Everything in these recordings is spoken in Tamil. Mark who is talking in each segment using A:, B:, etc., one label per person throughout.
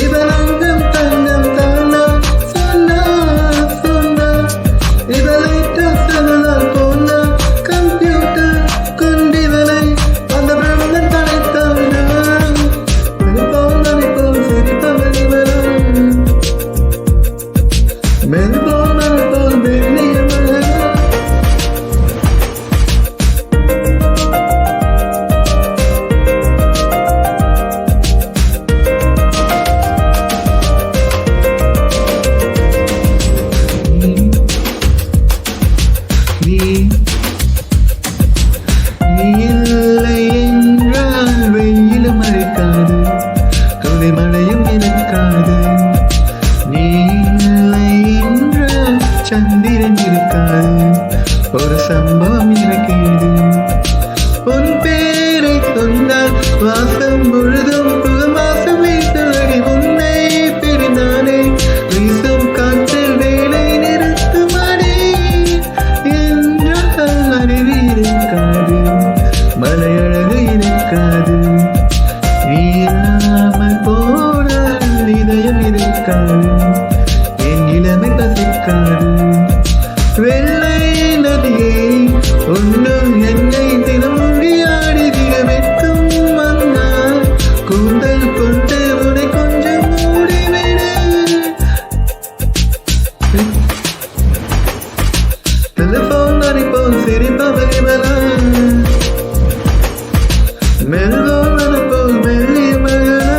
A: இவளங்கம் தங்கம் தானா சொன்னா சொன்னா இவளைட்ட செல்லுலால் போனா கம்ப்யூட்டர் கொண்டிவளை அந்த பிரம்மன் படைத்தவனா மெல்போல் நனைப்போல் சிரிப்பவன் இவளும் மெல்போல் நனைப்போல் மெல்லிய மகனா நீ இல்லை என்றால் வெயிலும் மறைக்காது துளி மழையும் இருக்காது நீ இல்லை என்றால் சந்திரன் இருக்காது ஒரு சம்பவம் இருக்கிறது உன் பேரை சொன்னால் வாசம் முழுதும் புகமாசம் வீசுவடி உன்னை பிரிந்தானே வீசும் காற்றில் வேலை நிறுத்துமடி என்றால் அருவி இருக்காது மலையழகு இருக்காது நீ இல்லாமல் போனால் இதயம் இருக்காது என் இளமை பசிக்காது வெள்ளை நதியை ஒன்றும் என்னை தினம் முடியாடி திகவெட்டும் வந்தால் கூந்தல் கொண்டு உனை கொஞ்சம் மூடிவிடு டெலிபோன் அனுப்போல் சிரிப்பவரை மலா மெல்போல் அனுப்போல் மெல்லிய மகளா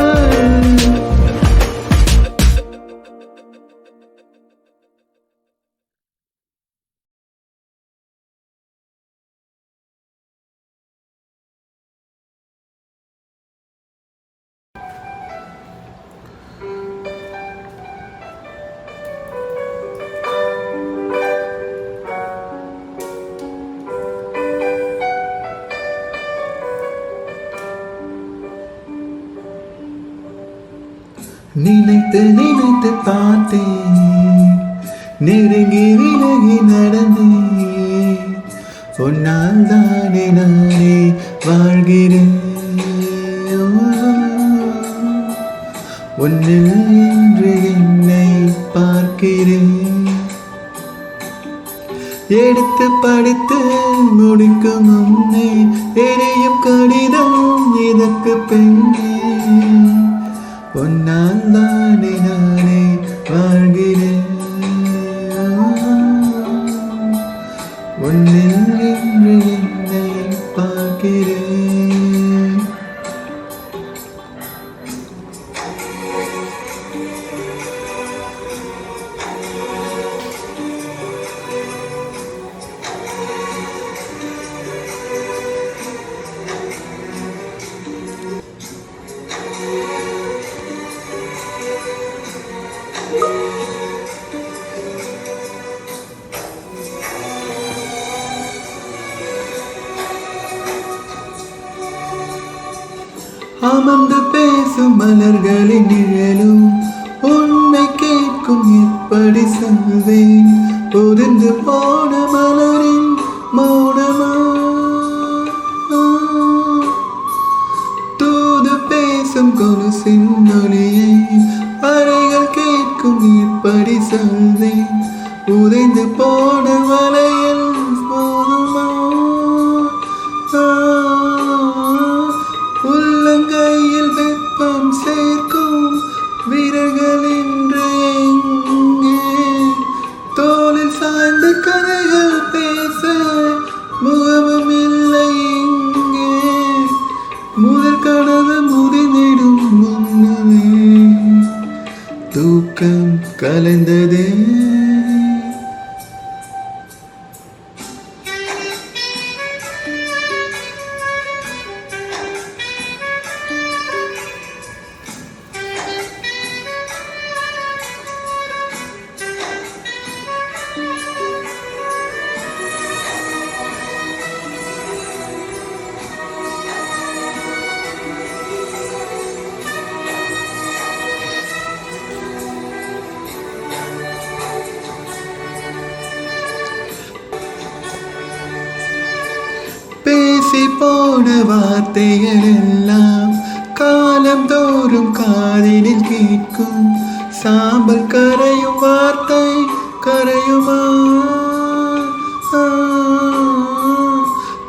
A: நினைத்து நினைத்து பார்த்தேன் நெருங்கி விலகி நடந்தேன் உன்னால் தானே நானே வாழ்கிறேன் உன்னில் என்று என்னை பார்க்கிறேன் எடுத்து படித்து முடிக்கும் முன்னே எரியும் கடிதம் இதற்கு பெண்ணே உன்னால் தானே நானே வாழ்கிறேன் உன்னில் என்று என்னை பார்க்கிறேன் அமர்ந்து பேசும் மலர்களின் நிழலும் உன்னை கேட்கும் எப்படி சொல்வேன் பொதிந்து போன மலரின் மௌனமா தூது பேசும் கொலுசின் ஒலியை அறைகள் கேட்கும் எப்படி சொல்வேன் உதைந்து போன வலையில் போதுமா உள்ளங்கையில் வெப்பம் சேர்க்கும் விரல்கள் என்று எங்கே தோளில் சாய்ந்த கதைகள் பேச முகமும் இல்லை இங்கே முதல் கனவு முறிந்திடும் முன்னமே தூக்கம் கலைந்ததே பேசி போன வார்த்தைகள் எல்லாம் காலம் தோறும் காதினில் கேட்கும். கேட்கும். சாம்பல் கரையும் வார்த்தை கரையுமா?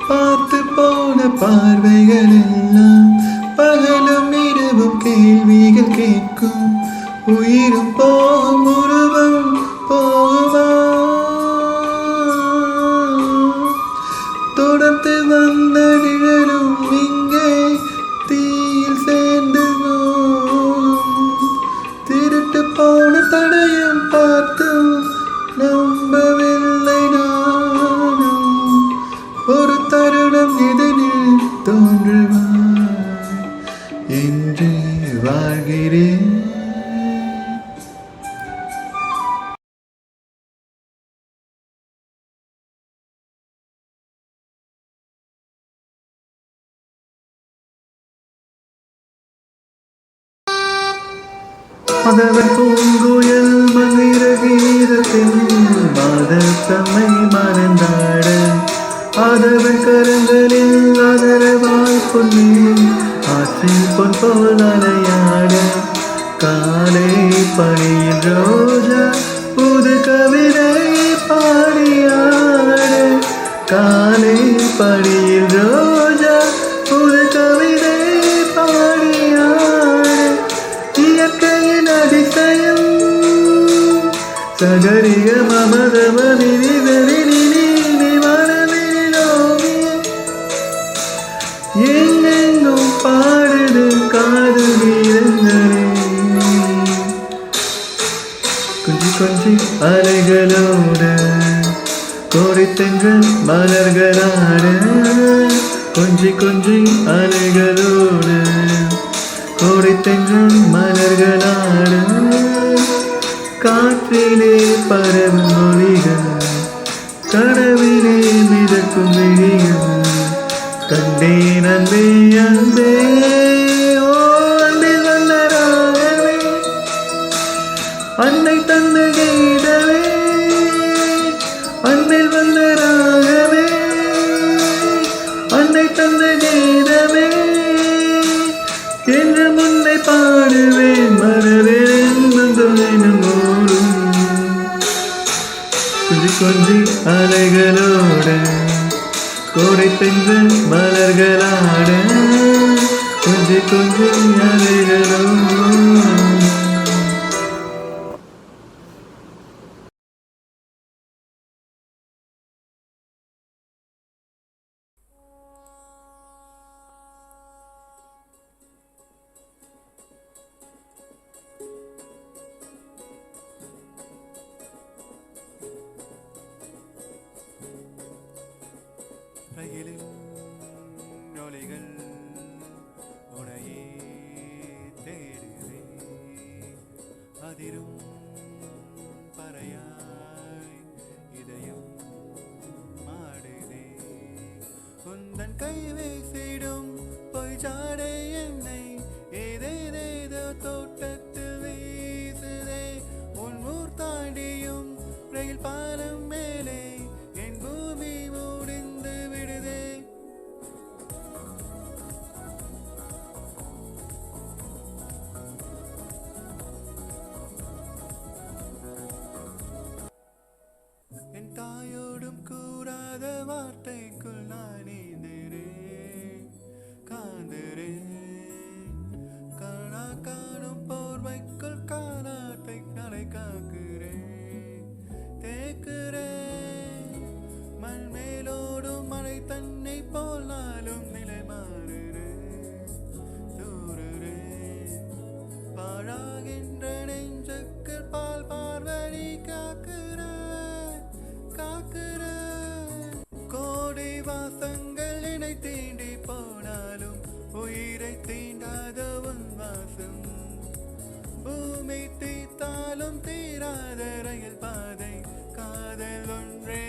A: பார்த்து போன பார்வைகள் எல்லாம் பகலும் இரவும் கேள்விகள் கேட்கும். உயிரும் போகும் உருவம் போகுமா? தொடர்ந்து வந்த நிழலும் இங்கே தீயில் சேர்ந்து திருட்டு போன தடையும் பார்த்தும் நம்பவில்லை நானும். ஒரு தருணம் இதனில் தோன்றுவாய் என்று வாழ்கிறேன். மதவன் பூங்குயல் மந்திர கீதத்தில் மாதத்தம்மை மறந்தாட, ஆதவன் கரங்களில் ஆதரவாய் பொன்னே ஆற்றில் பொன் போல் அலையாட, காலை பணியில் ரோஜா புது கவிதை பாடியாட, காலை பணியில் ரோஜா புது கவிதை பாடியாட, இயற்கையின் அதிசயம் சகரிய மமதமதி எங்கெங்கும் பாடுது காது வீரங்களே. கொஞ்சி கொஞ்சி அலைகளோடு கோரித்தெங்கள் மலர்களாட, கொஞ்சி கொஞ்சி அலைகளோடு கோரித்தெங்கள் மலர்களாட, காற்றிலே பரவும் மொழிகள் கனவிலே மிதக்கும் விழிகள் கண்டேன் அன்பே அன்பே. ஓ அன்பில் வந்த ராகமே அன்னை தந்த கீதமே, அன்பில் வந்த ராகமே அன்னை தந்த கீதமே, என்று முன்னை பாடுவேன் மனதில் மந்தம் ஓடும். கொஞ்சி கொஞ்சி அலைகளோடு கோடை பெண்கள் மலர்களாட, கொஞ்சி கொஞ்சி அலைகளோடு.
B: ரயிலின் நொலிகள் உனையே தேடுவே, அதிரும் பறையாய் இதயம் மாடுதே. உந்தன் கை வீசிடும் பொய் ஜாடை என்னை ஏதேதேதோ தோட்டத்தில் வீசுதே. உன் ஊர் தாண்டியும் ரயில் பாலம் மேலே என் பூமி முடிந்து விடுதே. என் தாயோடும் கூறாத வார்த்தைக்குள் நான் நீந்திரேன், காந்திரேன். காணா காணும் போர்வைக்குள் காலாட்டை நடை காக்கிறேன், தேக்குறேன். மண் மேலோடும் மழை தன்னை போல் நாளும் நிலை மாறுறேன், தூறுறேன். பாழாகின்ற நெஞ்சுக்கு பால் பார்வழி காக்கிறேன், காக்கிறேன். கோடி வாசங்கள் என்னை தீண்டி போனாலும் உயிரை தீண்டாத உன் வாசம், பூமி தீத்தாலும் தீராத ரயில் பாதை காதல் ஒன்றே